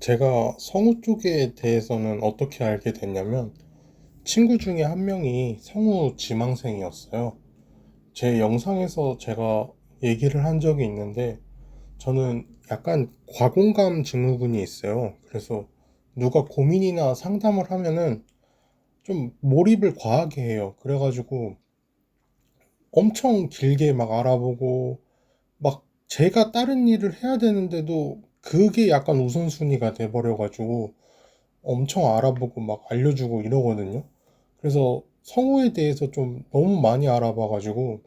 제가 성우 쪽에 대해서는 어떻게 알게 됐냐면, 친구 중에 한 명이 성우 지망생이었어요. 제 영상에서 제가 얘기를 한 적이 있는데, 저는 약간 과공감 증후군이 있어요. 그래서 누가 고민이나 상담을 하면은 좀 몰입을 과하게 해요. 그래가지고 엄청 길게 막 알아보고, 막 제가 다른 일을 해야 되는데도 그게 약간 우선순위가 돼버려가지고, 엄청 알아보고 막 알려주고 이러거든요. 그래서 성우에 대해서 좀 너무 많이 알아봐가지고,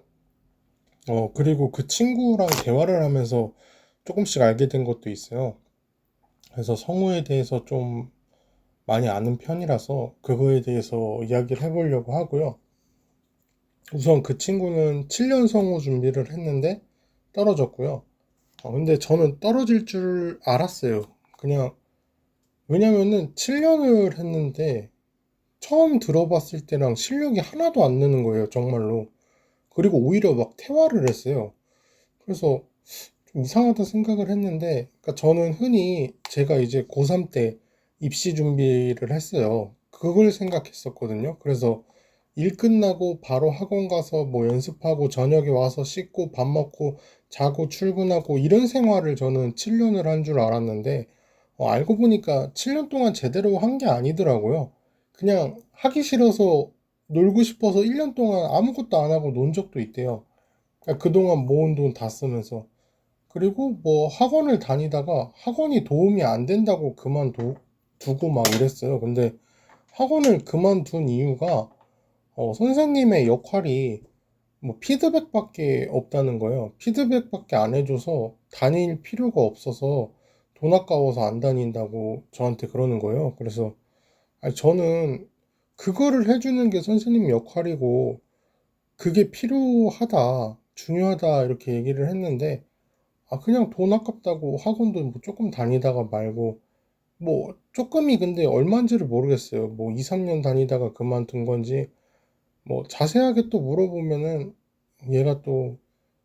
그리고 그 친구랑 대화를 하면서 조금씩 알게 된 것도 있어요. 그래서 성우에 대해서 좀 많이 아는 편이라서 그거에 대해서 이야기를 해보려고 하고요. 우선 그 친구는 7년 성우 준비를 했는데 떨어졌고요. 근데 저는 떨어질 줄 알았어요. 그냥, 왜냐면은 7년을 했는데 처음 들어봤을 때랑 실력이 하나도 안 느는 거예요, 정말로. 그리고 오히려 막 퇴화를 했어요. 그래서 좀 이상하다 생각을 했는데, 그러니까 저는 흔히 제가 이제 고3 때 입시 준비를 했어요. 그걸 생각했었거든요. 그래서 일 끝나고 바로 학원 가서 뭐 연습하고 저녁에 와서 씻고 밥 먹고 자고 출근하고 이런 생활을 저는 7년을 한 줄 알았는데, 알고 보니까 7년 동안 제대로 한 게 아니더라고요. 그냥 하기 싫어서 놀고 싶어서 1년 동안 아무것도 안 하고 논 적도 있대요. 그러니까 그동안 모은 돈 다 쓰면서. 그리고 뭐 학원을 다니다가 학원이 도움이 안 된다고 그만두고 막 이랬어요. 근데 학원을 그만둔 이유가 선생님의 역할이 뭐 피드백밖에 없다는 거예요. 피드백밖에 안 해줘서 다닐 필요가 없어서 돈 아까워서 안 다닌다고 저한테 그러는 거예요. 그래서 아니, 저는 그거를 해주는 게 선생님 역할이고 그게 필요하다, 중요하다 이렇게 얘기를 했는데, 그냥 돈 아깝다고 학원도 뭐 조금 다니다가 말고, 뭐 조금이 근데 얼마인지를 모르겠어요. 뭐 2, 3년 다니다가 그만둔 건지, 뭐 자세하게 또 물어보면은 얘가 또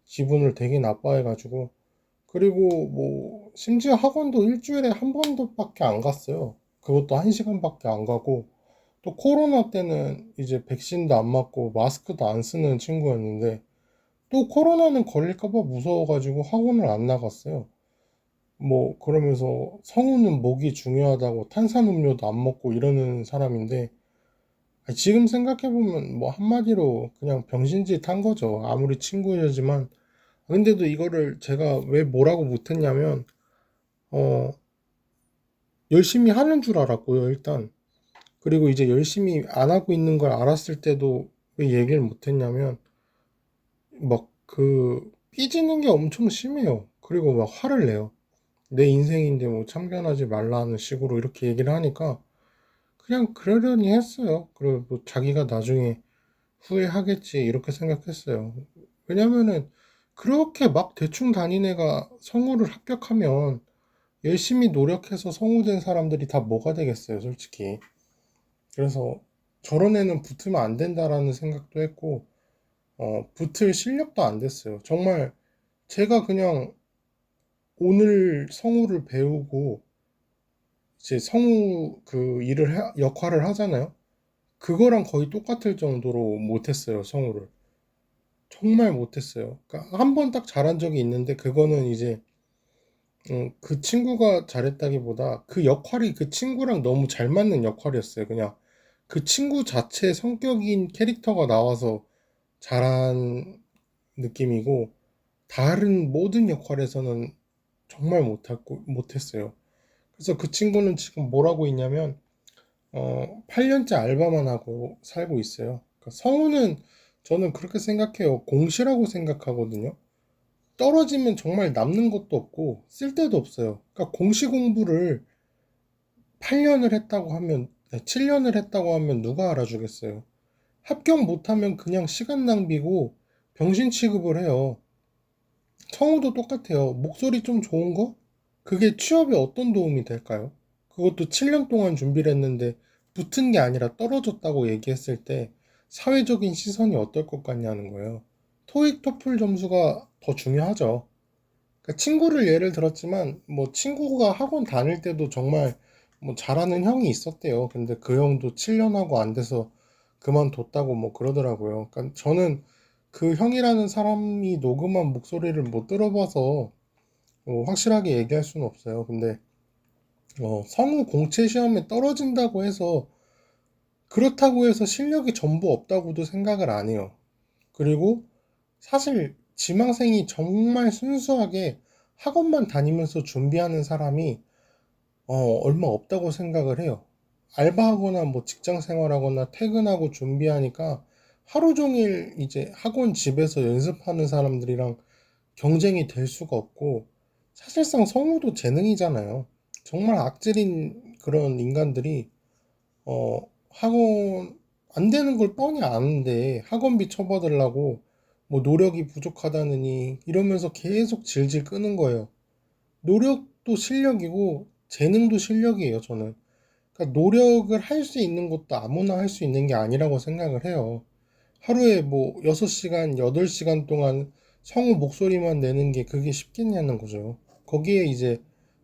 지분을 되게 나빠해가지고, 그리고 뭐 심지어 학원도 일주일에 한 번도밖에 안 갔어요. 그것도 한 시간밖에 안 가고, 또 코로나 때는 이제 백신도 안 맞고 마스크도 안 쓰는 친구였는데, 또 코로나는 걸릴까봐 무서워가지고 학원을 안 나갔어요. 뭐 그러면서 성우는 목이 중요하다고 탄산음료도 안 먹고 이러는 사람인데, 지금 생각해보면 뭐 한마디로 그냥 병신짓 한 거죠. 아무리 친구이지만. 근데도 이거를 제가 왜 뭐라고 못했냐면, 어 열심히 하는 줄 알았고요, 일단. 그리고 이제 열심히 안 하고 있는 걸 알았을 때도 왜 얘기를 못했냐면, 막 삐지는 게 엄청 심해요. 그리고 막 화를 내요. 내 인생인데 뭐 참견하지 말라는 식으로 이렇게 얘기를 하니까 그냥 그러려니 했어요. 그리고 뭐 자기가 나중에 후회하겠지 이렇게 생각했어요. 왜냐면은 그렇게 막 대충 다닌 애가 성우를 합격하면 열심히 노력해서 성우된 사람들이 다 뭐가 되겠어요, 솔직히. 그래서 저런 애는 붙으면 안 된다라는 생각도 했고, 붙을 실력도 안 됐어요. 정말 제가 그냥 오늘 성우를 배우고 이제 성우 역할을 하잖아요. 그거랑 거의 똑같을 정도로 못했어요, 성우를. 정말 못했어요. 그러니까 한 번 딱 잘한 적이 있는데 그거는 이제 그 친구가 잘했다기보다 그 역할이 그 친구랑 너무 잘 맞는 역할이었어요. 그냥 그 친구 자체 성격인 캐릭터가 나와서 잘한 느낌이고, 다른 모든 역할에서는 정말 못했어요. 그래서 그 친구는 지금 뭘 하고 있냐면 8년째 알바만 하고 살고 있어요. 그러니까 성우는 저는 그렇게 생각해요. 공시라고 생각하거든요. 떨어지면 정말 남는 것도 없고 쓸 데도 없어요. 그러니까 공시 공부를 8년을 했다고 하면, 7년을 했다고 하면 누가 알아주겠어요. 합격 못하면 그냥 시간 낭비고 병신 취급을 해요. 성우도 똑같아요. 목소리 좀 좋은 거? 그게 취업에 어떤 도움이 될까요? 그것도 7년 동안 준비를 했는데 붙은 게 아니라 떨어졌다고 얘기했을 때 사회적인 시선이 어떨 것 같냐는 거예요. 토익, 토플 점수가 더 중요하죠. 그러니까 친구를 예를 들었지만 뭐 친구가 학원 다닐 때도 정말 뭐 잘하는 형이 있었대요. 근데 그 형도 7년 하고 안 돼서 그만뒀다고 뭐 그러더라고요. 그러니까 저는 그 형이라는 사람이 녹음한 목소리를 못 들어봐서 확실하게 얘기할 수는 없어요. 근데 성우 공채 시험에 떨어진다고 해서 그렇다고 해서 실력이 전부 없다고도 생각을 안 해요. 그리고 사실 지망생이 정말 순수하게 학원만 다니면서 준비하는 사람이 얼마 없다고 생각을 해요. 알바하거나 뭐 직장 생활하거나 퇴근하고 준비하니까 하루 종일 이제 학원 집에서 연습하는 사람들이랑 경쟁이 될 수가 없고, 사실상 성우도 재능이잖아요. 정말 악질인 그런 인간들이 학원 안 되는 걸 뻔히 아는데 학원비 쳐받으려고 뭐 노력이 부족하다느니 이러면서 계속 질질 끄는 거예요. 노력도 실력이고 재능도 실력이에요, 저는. 그러니까 노력을 할 수 있는 것도 아무나 할 수 있는 게 아니라고 생각을 해요. 하루에 뭐 6시간, 8시간 동안 성우 목소리만 내는 게 그게 쉽겠냐는 거죠. 거기에 이제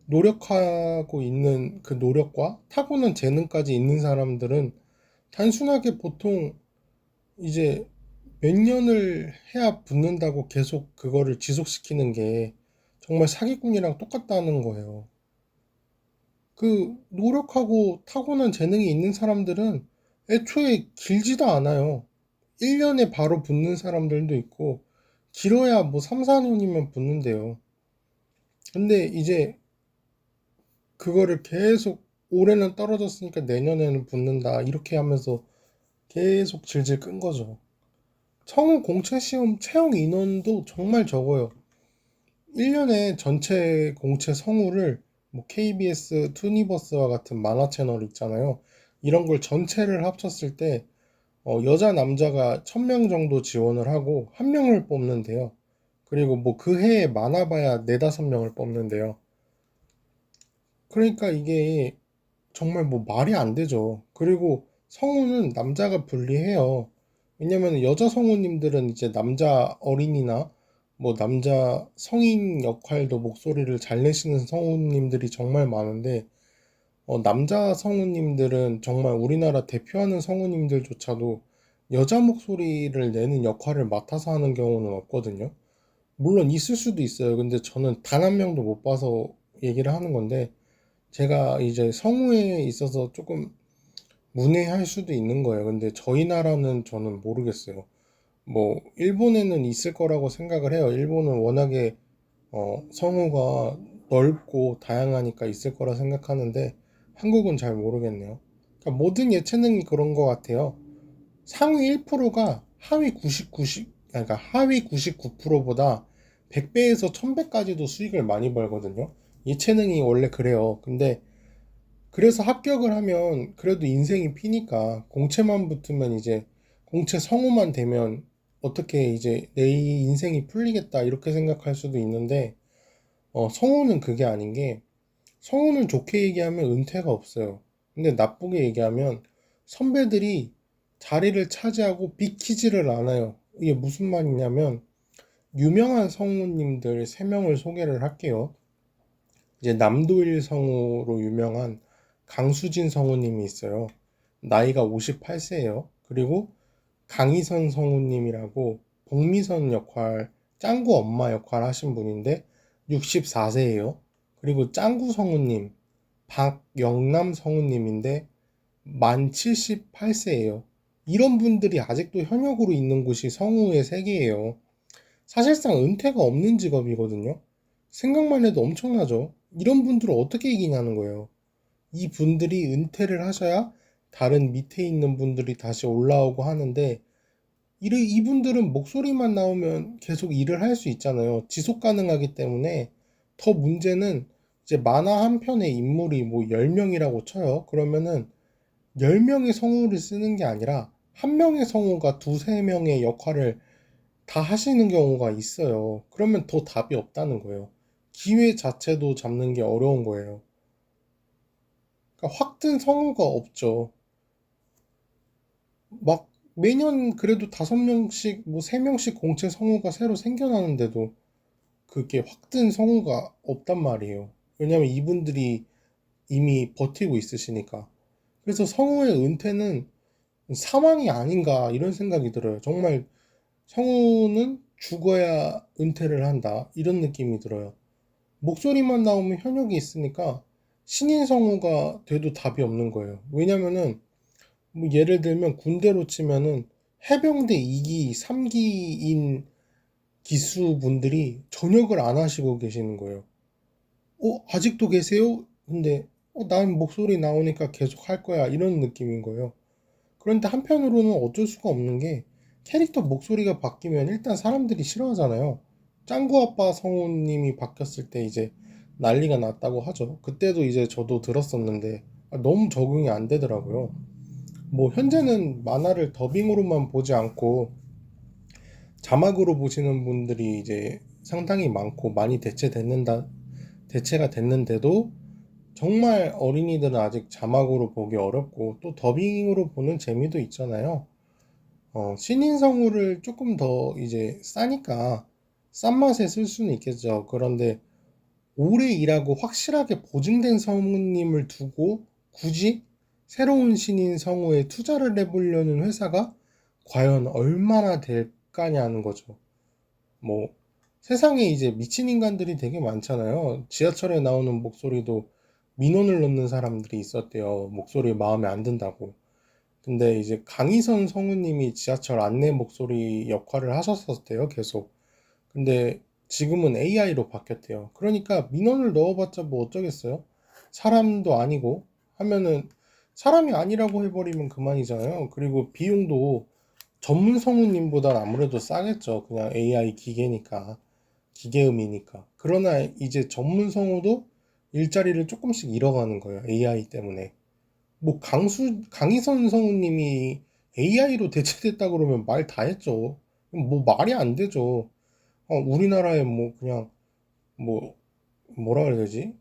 노력하고 있는 그 노력과 타고난 재능까지 있는 사람들은 단순하게 보통 이제 몇 년을 해야 붙는다고 계속 그거를 지속시키는 게 정말 사기꾼이랑 똑같다는 거예요. 그 노력하고 타고난 재능이 있는 사람들은 애초에 길지도 않아요. 1년에 바로 붙는 사람들도 있고, 길어야 뭐 3, 4년이면 붙는데요. 근데 이제 그거를 계속 올해는 떨어졌으니까 내년에는 붙는다, 이렇게 하면서 계속 질질 끈 거죠. 성우 공채 시험 채용 인원도 정말 적어요. 1년에 전체 공채 성우를 뭐 KBS 투니버스와 같은 만화 채널 있잖아요. 이런 걸 전체를 합쳤을 때 여자 남자가 1000명 정도 지원을 하고 한 명을 뽑는데요. 그리고 뭐 그 해에 많아봐야 4, 5명을 뽑는데요. 그러니까 이게 정말 뭐 말이 안 되죠. 그리고 성우는 남자가 불리해요. 왜냐면 여자 성우님들은 이제 남자 어린이나 뭐 남자 성인 역할도 목소리를 잘 내시는 성우님들이 정말 많은데, 남자 성우님들은 정말 우리나라 대표하는 성우님들조차도 여자 목소리를 내는 역할을 맡아서 하는 경우는 없거든요. 물론 있을 수도 있어요. 근데 저는 단 한 명도 못 봐서 얘기를 하는 건데, 제가 이제 성우에 있어서 조금 문외할 수도 있는 거예요. 근데 저희 나라는 저는 모르겠어요. 뭐 일본에는 있을 거라고 생각을 해요. 일본은 워낙에 성우가 넓고 다양하니까 있을 거라 생각하는데 한국은 잘 모르겠네요. 그러니까 모든 예체능이 그런 것 같아요. 상위 1%가 그러니까 하위 99%보다 100배에서 1000배까지도 수익을 많이 벌거든요. 예체능이 원래 그래요. 근데 그래서 합격을 하면 그래도 인생이 피니까 공채만 붙으면 이제 공채 성우만 되면 어떻게 이제 내 인생이 풀리겠다 이렇게 생각할 수도 있는데, 성우는 그게 아닌 게, 성우는 좋게 얘기하면 은퇴가 없어요. 근데 나쁘게 얘기하면 선배들이 자리를 차지하고 비키지를 않아요. 이게 무슨 말이냐면, 유명한 성우님들 3명을 소개를 할게요. 이제 남도일 성우로 유명한 강수진 성우님이 있어요. 나이가 58세예요. 그리고 강희선 성우님이라고 복미선 역할, 짱구 엄마 역할 하신 분인데 64세예요. 그리고 짱구 성우님, 박영남 성우님인데 만 78세예요. 이런 분들이 아직도 현역으로 있는 곳이 성우의 세계예요. 사실상 은퇴가 없는 직업이거든요. 생각만 해도 엄청나죠. 이런 분들을 어떻게 이기냐는 거예요. 이 분들이 은퇴를 하셔야 다른 밑에 있는 분들이 다시 올라오고 하는데, 이분들은 목소리만 나오면 계속 일을 할 수 있잖아요. 지속 가능하기 때문에. 더 문제는 이제 만화 한 편의 인물이 뭐 10명이라고 쳐요. 그러면은 10명의 성우를 쓰는 게 아니라 한 명의 성우가 두세 명의 역할을 다 하시는 경우가 있어요. 그러면 더 답이 없다는 거예요. 기회 자체도 잡는 게 어려운 거예요. 그러니까 확든 성우가 없죠. 막 매년 그래도 5명씩 뭐 3명씩 공채 성우가 새로 생겨나는데도 그게 확 든 성우가 없단 말이에요. 왜냐면 이분들이 이미 버티고 있으시니까. 그래서 성우의 은퇴는 사망이 아닌가 이런 생각이 들어요. 정말 성우는 죽어야 은퇴를 한다 이런 느낌이 들어요. 목소리만 나오면 현역이 있으니까 신인 성우가 돼도 답이 없는 거예요. 왜냐면은 뭐 예를 들면 군대로 치면은 해병대 2기, 3기인 기수분들이 전역을 안 하시고 계시는 거예요. 아직도 계세요? 근데 난 목소리 나오니까 계속 할 거야 이런 느낌인 거예요. 그런데 한편으로는 어쩔 수가 없는 게 캐릭터 목소리가 바뀌면 일단 사람들이 싫어하잖아요. 짱구 아빠 성우님이 바뀌었을 때 이제 난리가 났다고 하죠. 그때도 이제 저도 들었었는데 너무 적응이 안 되더라고요. 뭐 현재는 만화를 더빙으로만 보지 않고 자막으로 보시는 분들이 이제 상당히 많고 많이 대체가 됐는데도 정말 어린이들은 아직 자막으로 보기 어렵고 또 더빙으로 보는 재미도 있잖아요. 신인 성우를 조금 더 이제 싸니까 싼 맛에 쓸 수는 있겠죠. 그런데 오래 일하고 확실하게 보증된 성우님을 두고 굳이 새로운 신인 성우에 투자를 해보려는 회사가 과연 얼마나 될까냐는 거죠. 뭐 세상에 이제 미친 인간들이 되게 많잖아요. 지하철에 나오는 목소리도 민원을 넣는 사람들이 있었대요. 목소리 마음에 안 든다고. 근데 이제 강희선 성우님이 지하철 안내 목소리 역할을 하셨었대요, 계속. 근데 지금은 AI로 바뀌었대요. 그러니까 민원을 넣어봤자 뭐 어쩌겠어요? 사람도 아니고 하면은 사람이 아니라고 해버리면 그만이잖아요. 그리고 비용도 전문 성우님보단 아무래도 싸겠죠. 그냥 AI 기계니까. 기계음이니까. 그러나 이제 전문 성우도 일자리를 조금씩 잃어가는 거예요. AI 때문에. 뭐 강희선 성우님이 AI로 대체됐다 그러면 말 다 했죠. 뭐 말이 안 되죠. 우리나라에 뭐 그냥 뭐 뭐라 그래야 되지?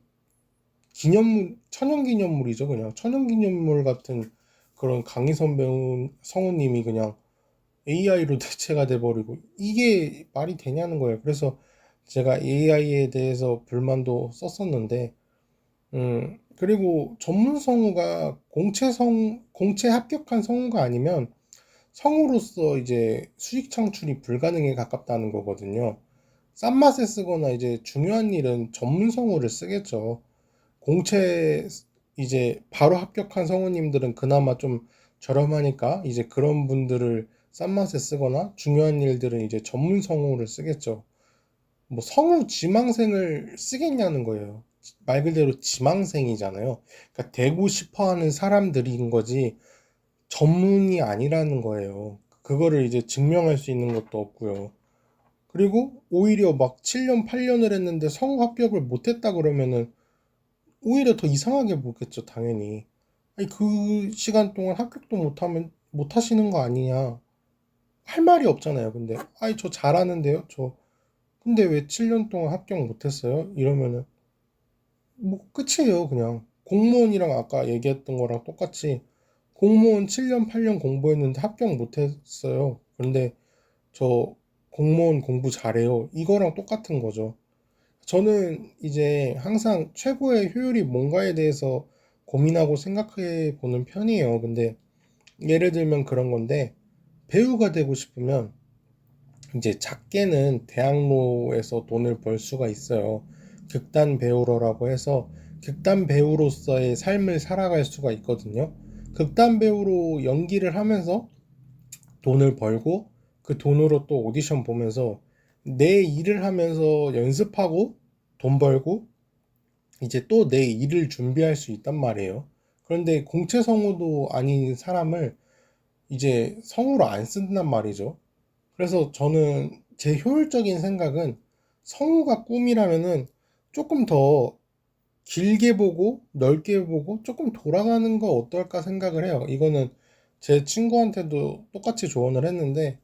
기념물, 천연기념물이죠. 그냥 천연기념물 같은 그런 강희선 배우 성우님이 그냥 AI로 대체가 돼버리고 이게 말이 되냐는 거예요. 그래서 제가 AI에 대해서 불만도 썼었는데, 그리고 전문 성우가 공채 합격한 성우가 아니면 성우로서 이제 수익 창출이 불가능에 가깝다는 거거든요. 싼 맛에 쓰거나 이제 중요한 일은 전문 성우를 쓰겠죠. 공채 이제 바로 합격한 성우님들은 그나마 좀 저렴하니까 이제 그런 분들을 싼 맛에 쓰거나 중요한 일들은 이제 전문 성우를 쓰겠죠. 뭐 성우 지망생을 쓰겠냐는 거예요. 말 그대로 지망생이잖아요. 그러니까 되고 싶어 하는 사람들인 거지 전문이 아니라는 거예요. 그거를 이제 증명할 수 있는 것도 없고요. 그리고 오히려 막 7년, 8년을 했는데 성우 합격을 못했다 그러면은 오히려 더 이상하게 보겠죠, 당연히. 아니, 그 시간 동안 합격도 못하면 못하시는 거 아니냐. 할 말이 없잖아요. 근데 아니 저 잘하는데요. 저 근데 왜 7년 동안 합격 못했어요? 이러면은 뭐 끝이에요. 그냥 공무원이랑 아까 얘기했던 거랑 똑같이 공무원 7년 8년 공부했는데 합격 못했어요. 그런데 저 공무원 공부 잘해요. 이거랑 똑같은 거죠. 저는 이제 항상 최고의 효율이 뭔가에 대해서 고민하고 생각해 보는 편이에요. 근데 예를 들면 그런 건데 배우가 되고 싶으면 이제 작게는 대학로에서 돈을 벌 수가 있어요. 극단 배우로라고 해서 극단 배우로서의 삶을 살아갈 수가 있거든요. 극단 배우로 연기를 하면서 돈을 벌고 그 돈으로 또 오디션 보면서 내 일을 하면서 연습하고 돈 벌고 이제 또 내 일을 준비할 수 있단 말이에요. 그런데 공채 성우도 아닌 사람을 이제 성우로 안 쓴단 말이죠. 그래서 저는 제 효율적인 생각은 성우가 꿈이라면은 조금 더 길게 보고 넓게 보고 조금 돌아가는 거 어떨까 생각을 해요. 이거는 제 친구한테도 똑같이 조언을 했는데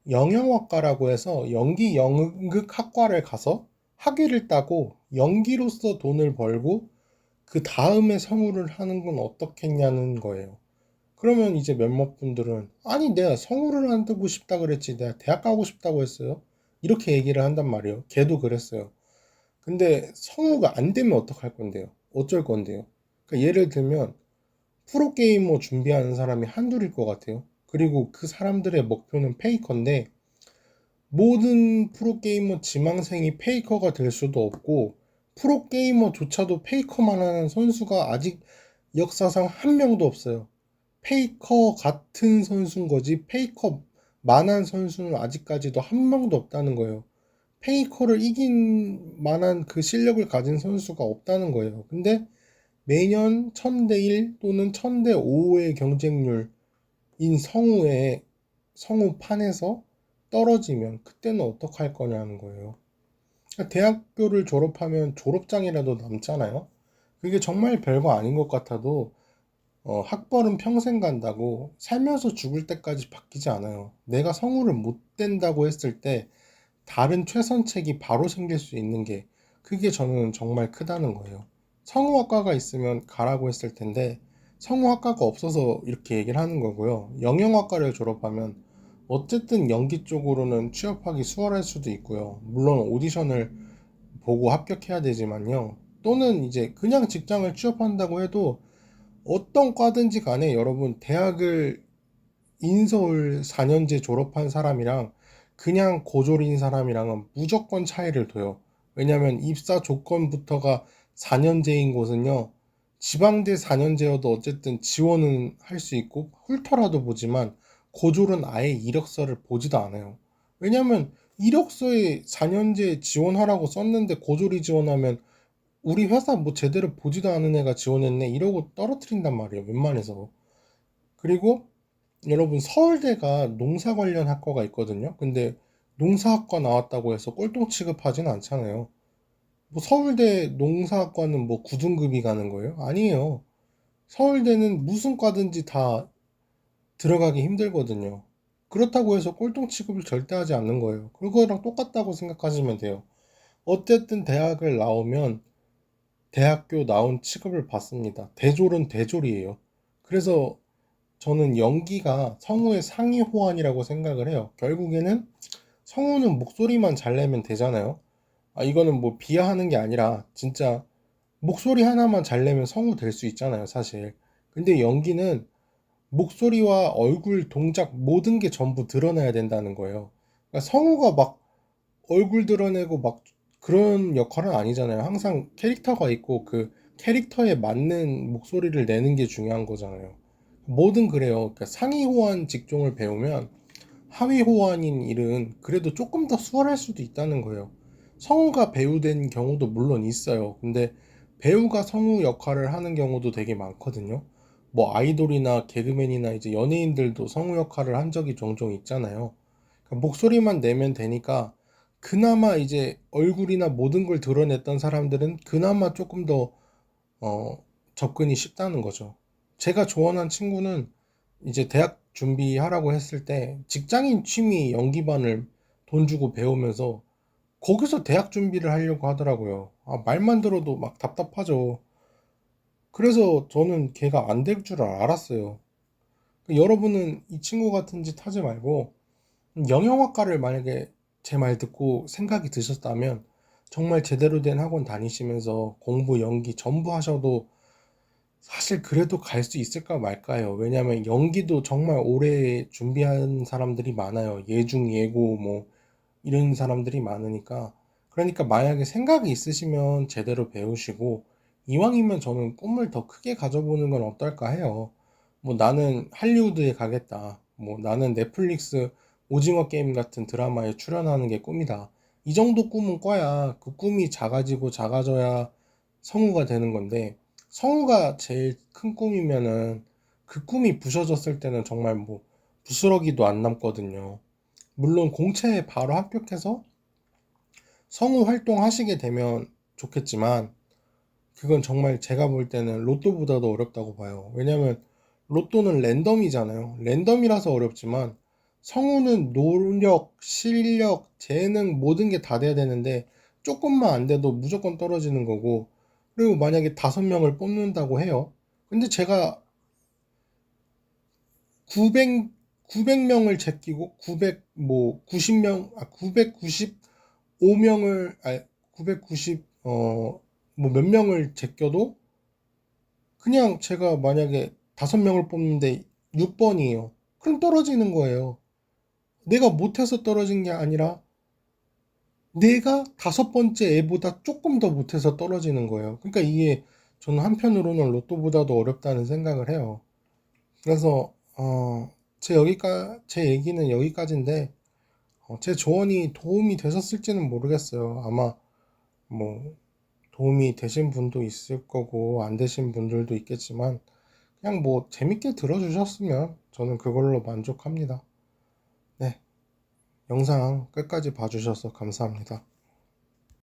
영영학과라고 해서 연기 연극 학과를 가서 학위를 따고 연기로서 돈을 벌고 그 다음에 성우를 하는 건 어떻겠냐는 거예요. 그러면 이제 몇몇 분들은 아니 내가 성우를 하고 싶다 그랬지 내가 대학 가고 싶다고 했어요. 이렇게 얘기를 한단 말이에요. 걔도 그랬어요. 근데 성우가 안 되면 어떡할 건데요? 어쩔 건데요? 그러니까 예를 들면 프로게이머 준비하는 사람이 한둘일 것 같아요. 그리고 그 사람들의 목표는 페이커인데 모든 프로게이머 지망생이 페이커가 될 수도 없고 프로게이머조차도 페이커만 하는 선수가 아직 역사상 한 명도 없어요. 페이커 같은 선수인 거지 페이커만한 선수는 아직까지도 한 명도 없다는 거예요. 페이커를 이긴 만한 그 실력을 가진 선수가 없다는 거예요. 근데 매년 1000대 1 또는 1000대 5의 경쟁률인 성우의 성우판에서 떨어지면 그때는 어떡할 거냐는 거예요. 그러니까 대학교를 졸업하면 졸업장이라도 남잖아요. 그게 정말 별거 아닌 것 같아도 학벌은 평생 간다고 살면서 죽을 때까지 바뀌지 않아요. 내가 성우를 못 된다고 했을 때 다른 최선책이 바로 생길 수 있는 게 그게 저는 정말 크다는 거예요. 성우학과가 있으면 가라고 했을 텐데 성우학과가 없어서 이렇게 얘기를 하는 거고요. 영영학과를 졸업하면 어쨌든 연기 쪽으로는 취업하기 수월할 수도 있고요. 물론 오디션을 보고 합격해야 되지만요. 또는 이제 그냥 직장을 취업한다고 해도 어떤 과든지 간에 여러분 대학을 인서울 4년제 졸업한 사람이랑 그냥 고졸인 사람이랑은 무조건 차이를 둬요. 왜냐면 입사 조건부터가 4년제인 곳은요. 지방대 4년제여도 어쨌든 지원은 할 수 있고 훑어라도 보지만 고졸은 아예 이력서를 보지도 않아요. 왜냐면 이력서에 4년제 지원하라고 썼는데 고졸이 지원하면 우리 회사 뭐 제대로 보지도 않은 애가 지원했네 이러고 떨어뜨린단 말이에요. 웬만해서. 그리고 여러분 서울대가 농사 관련 학과가 있거든요. 근데 농사학과 나왔다고 해서 꼴통 취급하진 않잖아요. 뭐 서울대 농사학과는 뭐 9등급이 가는 거예요? 아니에요. 서울대는 무슨 과든지 다 들어가기 힘들거든요. 그렇다고 해서 꼴통 취급을 절대 하지 않는 거예요. 그거랑 똑같다고 생각하시면 돼요. 어쨌든 대학을 나오면 대학교 나온 취급을 받습니다. 대졸은 대졸이에요. 그래서 저는 연기가 성우의 상위 호환이라고 생각을 해요. 결국에는 성우는 목소리만 잘 내면 되잖아요. 이거는 뭐 비하하는 게 아니라 진짜 목소리 하나만 잘 내면 성우 될 수 있잖아요, 사실. 근데 연기는 목소리와 얼굴, 동작 모든 게 전부 드러나야 된다는 거예요. 그러니까 성우가 막 얼굴 드러내고 막 그런 역할은 아니잖아요. 항상 캐릭터가 있고 그 캐릭터에 맞는 목소리를 내는 게 중요한 거잖아요. 뭐든 그래요. 그러니까 상위 호환 직종을 배우면 하위 호환인 일은 그래도 조금 더 수월할 수도 있다는 거예요. 성우가 배우 된 경우도 물론 있어요. 근데 배우가 성우 역할을 하는 경우도 되게 많거든요. 뭐 아이돌이나 개그맨이나 이제 연예인들도 성우 역할을 한 적이 종종 있잖아요. 그러니까 목소리만 내면 되니까 그나마 이제 얼굴이나 모든 걸 드러냈던 사람들은 그나마 조금 더 접근이 쉽다는 거죠. 제가 조언한 친구는 이제 대학 준비하라고 했을 때 직장인 취미 연기반을 돈 주고 배우면서 거기서 대학 준비를 하려고 하더라고요. 말만 들어도 막 답답하죠. 그래서 저는 걔가 안 될 줄 알았어요. 여러분은 이 친구 같은 짓 하지 말고 영영학과를 만약에 제 말 듣고 생각이 드셨다면 정말 제대로 된 학원 다니시면서 공부, 연기 전부 하셔도 사실 그래도 갈 수 있을까 말까요? 왜냐면 연기도 정말 오래 준비한 사람들이 많아요. 예중, 예고, 뭐, 이런 사람들이 많으니까. 그러니까 만약에 생각이 있으시면 제대로 배우시고, 이왕이면 저는 꿈을 더 크게 가져보는 건 어떨까 해요. 뭐 나는 할리우드에 가겠다. 뭐 나는 넷플릭스 오징어 게임 같은 드라마에 출연하는 게 꿈이다. 이 정도 꿈은 꿔야 그 꿈이 작아지고 작아져야 성우가 되는 건데, 성우가 제일 큰 꿈이면은 그 꿈이 부서졌을 때는 정말 뭐 부스러기도 안 남거든요. 물론 공채에 바로 합격해서 성우 활동하시게 되면 좋겠지만 그건 정말 제가 볼 때는 로또보다도 어렵다고 봐요. 왜냐면 로또는 랜덤이잖아요. 랜덤이라서 어렵지만 성우는 노력, 실력, 재능 모든 게 다 돼야 되는데 조금만 안 돼도 무조건 떨어지는 거고 그리고 만약에 5명을 뽑는다고 해요. 근데 제가 900, 900명을 제끼고 900, 뭐 90명, 995명을, 990 뭐 몇 명을 제껴도 그냥 제가 만약에 5명을 뽑는데 6번이에요. 그럼 떨어지는 거예요. 내가 못해서 떨어진 게 아니라 내가 5번째 애보다 조금 더 못해서 떨어지는 거예요. 그러니까 이게 저는 한편으로는 로또보다도 어렵다는 생각을 해요. 그래서 제 얘기는 여기까지인데 제 조언이 도움이 되셨을지는 모르겠어요. 아마 뭐 도움이 되신 분도 있을 거고 안 되신 분들도 있겠지만 그냥 뭐 재밌게 들어주셨으면 저는 그걸로 만족합니다. 네, 영상 끝까지 봐주셔서 감사합니다.